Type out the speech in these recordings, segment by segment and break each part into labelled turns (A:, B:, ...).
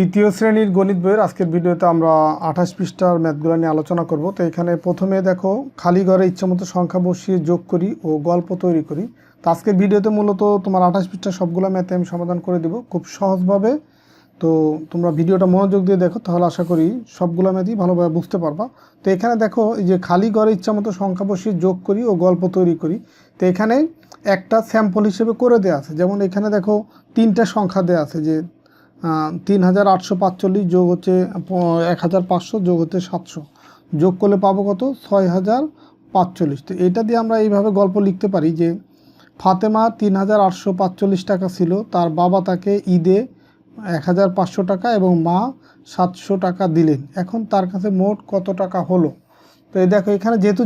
A: তৃতীয় শ্রেণীর গণিত বইয়ের আজকের ভিডিওতে আমরা 28 পৃষ্ঠার ম্যাথগুলো নিয়ে আলোচনা করব। তো এখানে প্রথমে দেখো খালি ঘরে ইচ্ছামতো সংখ্যা বসিয়ে যোগ করি ও গল্প তৈরি করি। তো আজকের ভিডিওতে মূলত তোমার 28 পৃষ্ঠার সবগুলো ম্যাথে আমি সমাধান করে দেব খুব সহজভাবে। তো তোমরা ভিডিওটা মনোযোগ দিয়ে দেখো, তাহলে আশা করি সবগুলো ম্যাথই ভালোভাবে বুঝতে পারবা। তো এখানে দেখো এই যে খালি ঘরে ইচ্ছামতো সংখ্যা বসিয়ে যোগ করি ও গল্প তৈরি করি। তো এখানে একটা স্যাম্পল হিসেবে করে দেওয়া আছে। যেমন এখানে দেখো তিনটা সংখ্যা দেওয়া আছে যে 3845 যোগ হচ্ছে 1500 যোগ হচ্ছে 700, যোগ করলে পাবো কত 6045। তো এটা দিয়ে আমরা এইভাবে গল্প লিখতে পারি যে ফাতেমা 3845 টাকা ছিল, তার বাবা তাকে ঈদে 1500 টাকা এবং মা 700 টাকা দিলেন, এখন তার কাছে মোট কত টাকা হলো। তো এই দেখো এখানে যেহেতু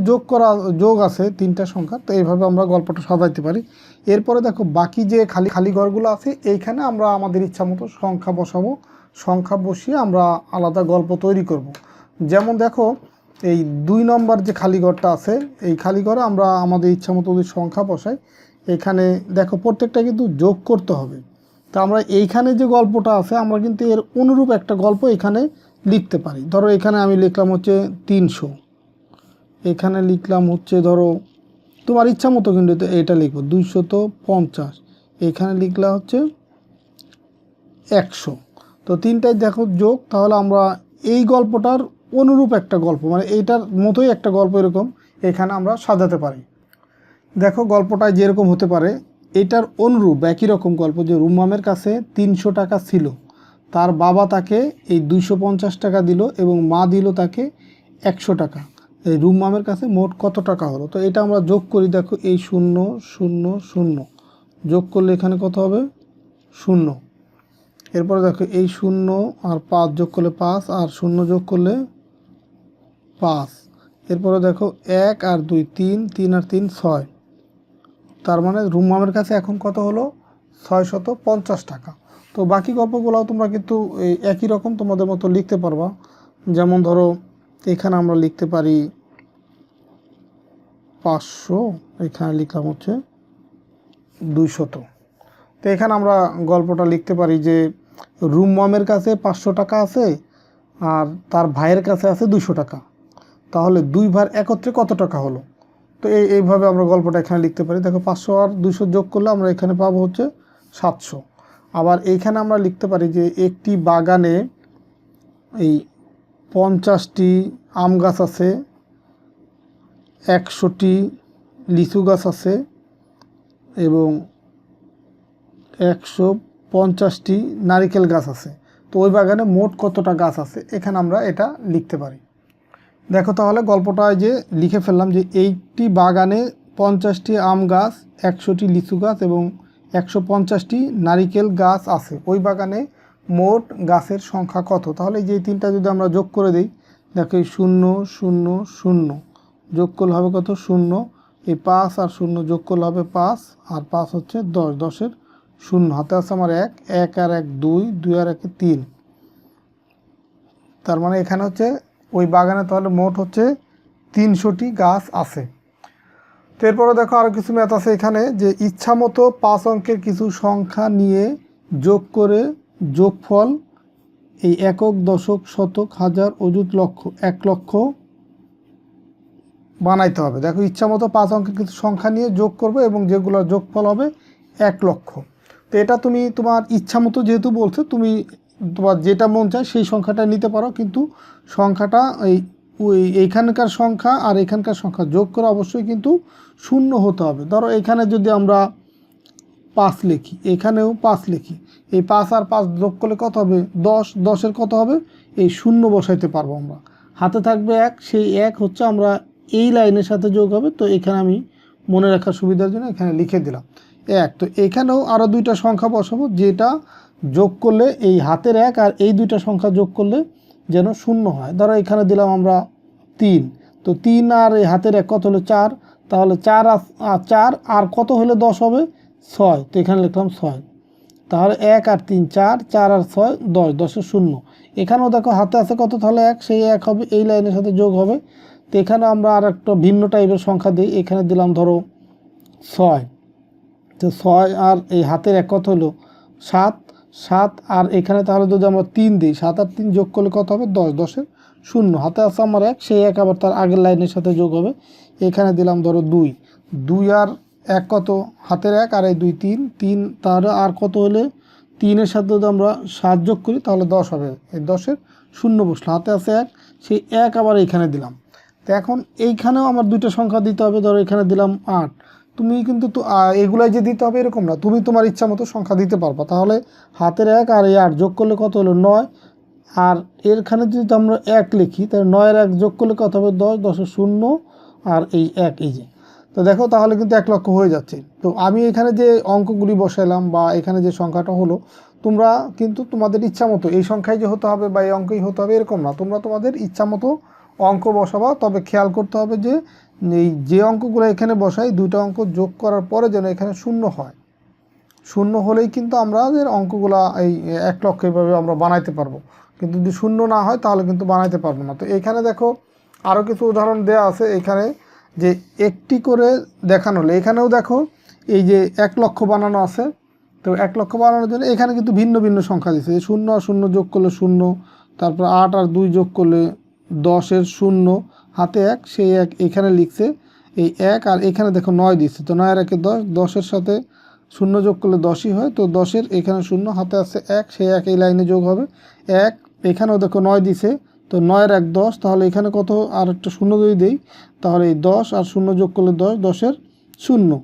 A: যোগ আছে তিনটা সংখ্যা, তো এইভাবে আমরা গল্পটা সাজাইতে পারি। এরপরে দেখো বাকি যে খালি ঘরগুলো আছে এইখানে আমরা আমাদের ইচ্ছা মতো সংখ্যা বসাবো, সংখ্যা বসিয়ে আমরা আলাদা গল্প তৈরি করব। যেমন দেখো এই 2 নম্বর যে খালি ঘরটা আছে, এই খালি ঘরে আমরা আমাদের ইচ্ছা মতো যদি সংখ্যা বসাই, এখানে দেখো প্রত্যেকটা কিন্তু যোগ করতে হবে। তা আমরা এইখানে যে গল্পটা আছে আমরা কিন্তু এর অনুরূপ একটা গল্প এখানে লিখতে পারি। ধরো এখানে আমি লিখলাম হচ্ছে 300, এখানে লিখলাম হচ্ছে ধরো তোমার ইচ্ছা মতো কিন্তু এটা লিখবো 250, এখানে লিখলা হচ্ছে 100। তো তিনটাই দেখো যোগ, তাহলে আমরা এই গল্পটার অনুরূপ একটা গল্প মানে এইটার মতোই একটা গল্প এরকম এখানে আমরা সাজাতে পারি। দেখো গল্পটায় যেরকম হতে পারে এটার অনুরূপ একই রকম গল্প যে রুম্মামের কাছে 300 টাকা ছিল, তার বাবা তাকে এই 250 টাকা দিল এবং মা দিল তাকে 100 টাকা, এই রুম্মামের কাছে মোট কত টাকা হলো। তো এটা আমরা যোগ করি। দেখো এই 0 0 0 যোগ করলে এখানে কত হবে 0। এরপরে দেখো এই 0 আর 5 যোগ করলে 5 আর 0 যোগ করলে 5। এরপরে দেখো 1 আর 2 3, 3 আর 3 6, তার মানে রুম্মামের কাছে এখন কত হলো 650 টাকা। তো বাকি গল্পগুলোও তোমরা কিন্তু এই একই রকম তোমাদের মতো লিখতে পারবা। যেমন ধরো এখানে আমরা লিখতে পারি 500, এখানে লিখলাম হচ্ছে 200। তো এখানে আমরা গল্পটা লিখতে পারি যে রুম্মামের কাছে 500 টাকা আছে আর তার ভাইয়ের কাছে আছে 200 টাকা, তাহলে দুই ভাইয়ের একত্রে কত টাকা হলো। তো এইভাবে আমরা গল্পটা এখানে লিখতে পারি। দেখো 500 আর 200 যোগ করলে আমরা এখানে পাবো হচ্ছে 700। আবার এইখানে আমরা লিখতে পারি যে একটি বাগানে এই 50টি আম গাছ আছে, 100টি লিচু গাছ আছে এবং 150টি নারিকেল গাছ আছে। তো ওই বাগানে মোট কতটা গাছ আছে এখানে আমরা এটা লিখতে পারি। দেখো তাহলে গল্পটায় যে লিখে ফেললাম যে এইটি বাগানে 50টি আম গাছ, 100টি লিচু গাছ এবং 150টি নারিকেল গাছ আছে, ওই বাগানে মোট গাছের সংখ্যা কত। তাহলে যে তিনটা যদি আমরা যোগ করে দিই, দেখো এই 0 0 0 যোগ করলে হবে কত 0, এই 5 আর 0 যোগ করলে হবে 5 আর 5 হচ্ছে 10, 10-এর 0 হাতে আছে আমার 1, 1 আর 1 2, 2 আর 1 3, তার মানে এখানে হচ্ছে ওই বাগানে তাহলে মোট হচ্ছে 300টি গাছ আছে। তো এরপরে দেখো আরও কিছু ম্যাথ আছে এখানে যে ইচ্ছা মতো 5 অঙ্কের কিছু সংখ্যা নিয়ে যোগ করে যোগফল এই একক, দশক, শতক, হাজার, অযুত, লক্ষ 1 লক্ষ বানাইতে হবে। দেখো ইচ্ছা মতো 5 অঙ্কের কিছু সংখ্যা নিয়ে যোগ করবে এবং যেগুলোর যোগফল হবে 1 লক্ষ। তো এটা তুমি তোমার ইচ্ছা মতো যেহেতু বলছো, তুমি তোমার যেটা মন চায় সেই সংখ্যাটা নিতে পারো, কিন্তু সংখ্যাটা এইখানকার সংখ্যা আর এখানকার সংখ্যা যোগ করে অবশ্যই কিন্তু 0 হতে হবে। ধরো এখানে যদি আমরা 5 লিখি, এখানেও 5 লিখি, এই 5 আর 5 যোগ করলে কত হবে 10, 10-এর কত হবে এই 0 বসাইতে পারবো আমরা, হাতে থাকবে 1, সেই 1 হচ্ছে আমরা এই লাইনের সাথে যোগ হবে। তো এখানে আমি মনে রাখার সুবিধার জন্য এখানে লিখে দিলাম 1। তো এখানেও আরও 2টা সংখ্যা বসাবো, যেটা যোগ করলে এই হাতের 1 আর এই 2টা সংখ্যা যোগ করলে যেন 0 হয়। ধরো এখানে দিলাম আমরা 3, তো 3 আর এই হাতের 1 কত হলো 4, তাহলে 4 আর কত হলে 10 হবে 6, তো এখানে লিখলাম 6। তাহলে 1 আর 3 4, 4 আর 6 10, 10-এর 0। এখানেও দেখো হাতে আছে কত, তাহলে 1, সেই 1 হবে এই লাইনের সাথে যোগ হবে। তো এখানে আমরা আর একটা ভিন্ন টাইপের সংখ্যা দিই, এখানে দিলাম ধরো 6, তো 6 আর এই হাতের 1 কত হলো 7, 7 আর এখানে তাহলে যদি আমরা 3 দিই, 7 আর 3 যোগ করলে কত হবে? 10, 10-এর 0, হাতে আছে আমার 1, সেই 1 আবার তার আগের লাইনের সাথে যোগ হবে। এখানে দিলাম ধরো 2, 2 আর 1 কত? হাতের 1 আর এই 2 3, 3 তাহলে আর কত হলে 3-এর সাথে যদি আমরা 7 যোগ করি তাহলে 10 হবে। এই 10-এর 0 বসলো, হাতে আছে 1, সেই 1 আবার এইখানে দিলাম। তো এখন এইখানেও আমার দুইটা সংখ্যা দিতে হবে, ধরো এখানে দিলাম 8। তুমি কিন্তু এগুলাই যে দিতে হবে এরকম না, তুমি তোমার ইচ্ছা মতো সংখ্যা দিতে পারবা। তাহলে হাতের 1 আর এই 8 যোগ করলে কত হলো? 9। আর এরখানে যদি আমরা 1 লিখি তাহলে 9 এর 1 যোগ করলে কত হবে? 10, 10-এর 0 আর এই 1, এই যে। তো দেখো তাহলে কিন্তু 1 লক্ষ হয়ে যাচ্ছে। তো আমি এখানে যে অঙ্কগুলি বসাইলাম বা এখানে যে সংখ্যাটা হলো, তোমরা কিন্তু তোমাদের ইচ্ছা মতো এই সংখ্যায় যে হতে হবে বা এই অঙ্কই হতে হবে এরকম না, তোমরা তোমাদের ইচ্ছা মতো অঙ্ক বসাবা। তবে খেয়াল করতে হবে যে এই যে অঙ্কগুলো এখানে বসাই, দুইটা অঙ্ক যোগ করার পরে যেন এখানে 0 হয়। 0 হলেই কিন্তু আমাদের অঙ্কগুলা এই 1 লক্ষ এইভাবে আমরা বানাইতে পারবো। কিন্তু যদি 0 না হয় তাহলে কিন্তু বানাইতে পারবো না। তো এখানে দেখো আরও কিছু উদাহরণ দেওয়া আছে এখানে, যে একটি করে দেখানো হলে এখানেও দেখো এই যে 1 লক্ষ বানানো আছে। তো 1 লক্ষ বানানোর জন্য এখানে কিন্তু ভিন্ন ভিন্ন সংখ্যা দিচ্ছে। 0 আর 0 যোগ করলে 0, তারপর 8 আর 2 যোগ করলে 10-এর 0, হাতে 1, সেই 1 এখানে লিখছে। এই 1 আর এখানে দেখো 9 দিচ্ছে, তো 9 আর 1 10, 10-এর সাথে 0 যোগ করলে 10ই হয়। তো 10-এর এখানে 0, হাতে আছে 1, সেই 1 এই লাইনে যোগ হবে। 1 এখানেও দেখো 9 দিছে, তো 9 আর 1 10, তাহলে এখানে কত? আর একটা 0 যদি দিই তাহলে এই 10 আর 0 যোগ করলে 10, 10-এর 0,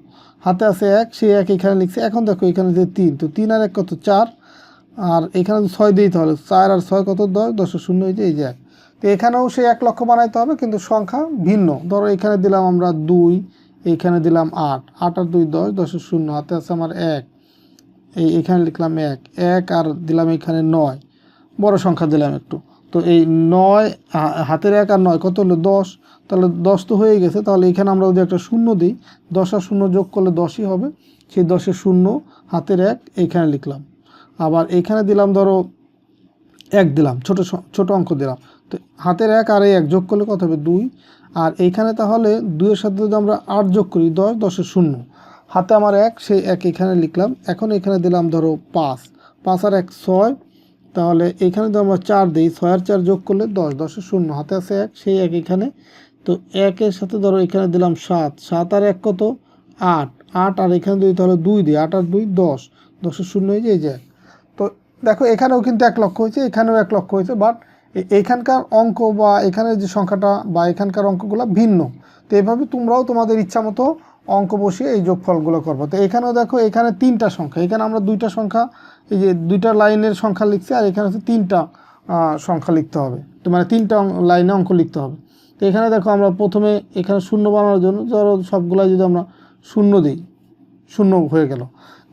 A: হাতে আছে 1, সেই 1 এখানে লিখছে। এখন দেখো এখানে যে 3, তো 3 আর 1 কত? 4, আর এখানে 6 দিই তাহলে 4 আর 6 কত? 10, 10-এর 0 এই যে, এই যে 1। তো এখানেও সেই 1 লক্ষ বানাইতে হবে, কিন্তু সংখ্যা ভিন্ন। ধরো এখানে দিলাম আমরা 2, এইখানে দিলাম 8, 8 আর 2 10, 10-এর 0, হাতে আছে আমার 1, এখানে লিখলাম 1, 1 আর দিলাম এখানে 9, বড় সংখ্যা দিলাম একটু। তো এই 9 হাতের 1 আর 9 কত হলো? 10, তাহলে 10 তো হয়ে গেছে। তাহলে এখানে আমরা যদি একটা 0 দিই, 10 আর 0 যোগ করলে 10ই হবে। সেই 10-এর 0, হাতের 1 এইখানে লিখলাম। আবার এইখানে দিলাম ধরো 1 দিলাম, ছোট অঙ্ক দিলাম। তো হাতের 1 আর এই 1 যোগ করলে কত হবে? 2। আর এইখানে তাহলে 2-এর সাথে যদি আমরা 8 যোগ করি 10, 10-এর 0, হাতে আমার 1, সেই 1 এখানে লিখলাম। এখন এখানে দিলাম ধরো 5, 5 আর 1 6, তাহলে এখানে যদি আমরা 4 দিই, 6 আর 4 যোগ করলে 10, 10-এর 0, হাতে আছে 1, সেই 1 এখানে। তো 1-এর সাথে ধরো এখানে দিলাম 7, 7 আর 1 কত? 8, 8 আর এখানে যদি তাহলে 2 দিই, 8 আর 2 10, 10-এর 0 এই যে, এই যে। তো দেখো এখানেও কিন্তু 1 লক্ষ হয়েছে, এখানেও 1 লক্ষ হয়েছে, বাট এইখানকার অঙ্ক বা এখানের যে সংখ্যাটা বা এখানকার অঙ্কগুলো ভিন্ন। তো এইভাবে তোমরাও তোমাদের ইচ্ছা মতো অঙ্ক বসিয়ে এই যোগফলগুলো করবো। তো এখানেও দেখো এখানে 3টা সংখ্যা, এখানে আমরা 2টা সংখ্যা, এই যে 2টা লাইনের সংখ্যা লিখছি, আর এখানে হচ্ছে 3টা সংখ্যা লিখতে হবে। তো মানে 3টা লাইনে অঙ্ক লিখতে হবে। তো এখানে দেখো আমরা প্রথমে এখানে 0 বানানোর জন্য ধরো সবগুলাই যদি আমরা 0 দিই, 0 হয়ে গেল।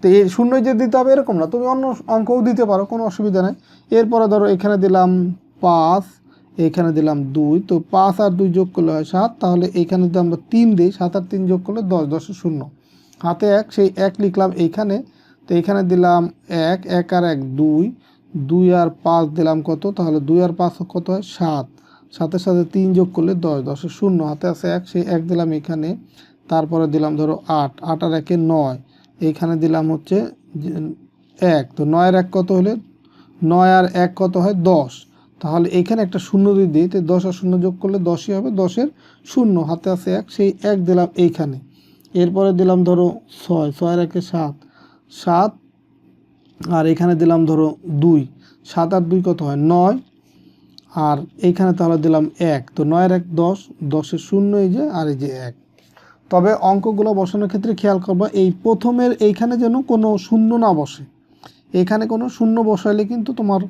A: তো এই 0 যে দিতে হবে এরকম না, তুমি অন্য অঙ্কও দিতে পারো, কোনো অসুবিধা নেই। এরপরে ধরো এখানে দিলাম 5, এখানে দিলাম 2, তো 5 আর 2 যোগ করলে হয় 7, তাহলে এখানে যদি আমরা 3 দিই, 7 আর 3 যোগ করলে 10, 10-এর 0, হাতে 1, সেই 1 লিখলাম এইখানে। তো এখানে দিলাম 1, 1 আর 1 2, 2 আর 5 দিলাম কত? তাহলে 2 আর 5 কত হয়? 7, 7-এর সাথে 3 যোগ করলে 10, 10-এর 0, হাতে আছে 1, সেই 1 দিলাম এখানে। তারপরে দিলাম ধরো 8, 8 আর 1 9, এইখানে দিলাম হচ্ছে 1, তো 9 আর 1 কত হলে? 9 আর 1 কত হয়? 10, তাহলে এখানে একটা 0 দিয়ে দিই, তো 10 আর 0 যোগ করলে 10ই হবে, 10-এর 0, হাতে আছে 1, সেই 1 দিলাম এইখানে। এরপরে দিলাম ধরো 6, 6 আর 1 7, 7 আর এখানে দিলাম ধরো 2, 7 আর 2 কত হয়? 9, আর এইখানে তাহলে দিলাম 1, তো 9 আর 1 10, 10-এর 0 এই যে, আর এই যে 1। তবে অঙ্কগুলো বসানোর ক্ষেত্রে খেয়াল করবা এই প্রথমের এইখানে যেন কোনো শূন্য না বসে। এখানে কোনো শূন্য বসাইলে কিন্তু তোমার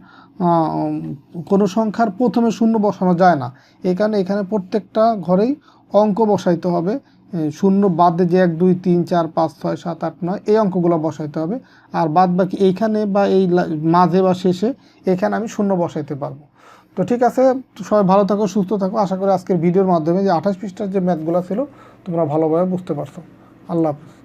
A: কোনো সংখ্যার প্রথমে শূন্য বসানো যায় না। এই কারণে এখানে প্রত্যেকটা ঘরেই অঙ্ক বসাইতে হবে, শূন্য বাদে যে 1 2 3 4 5 6 7 8 9 এই অঙ্কগুলো বসাইতে হবে। আর বাদ বাকি এইখানে বা এই মাঝে বা শেষে এখানে আমি শূন্য বসাইতে পারবো। তো ঠিক আছে, সবাই ভালো থাকো, সুস্থ থাকো। আশা করি আজকের ভিডিওর মাধ্যমে যে 28 পৃষ্ঠার যে ম্যাথগুলো ছিল তোমরা ভালোভাবে বুঝতে পারছো। আল্লাহ হাফেজ।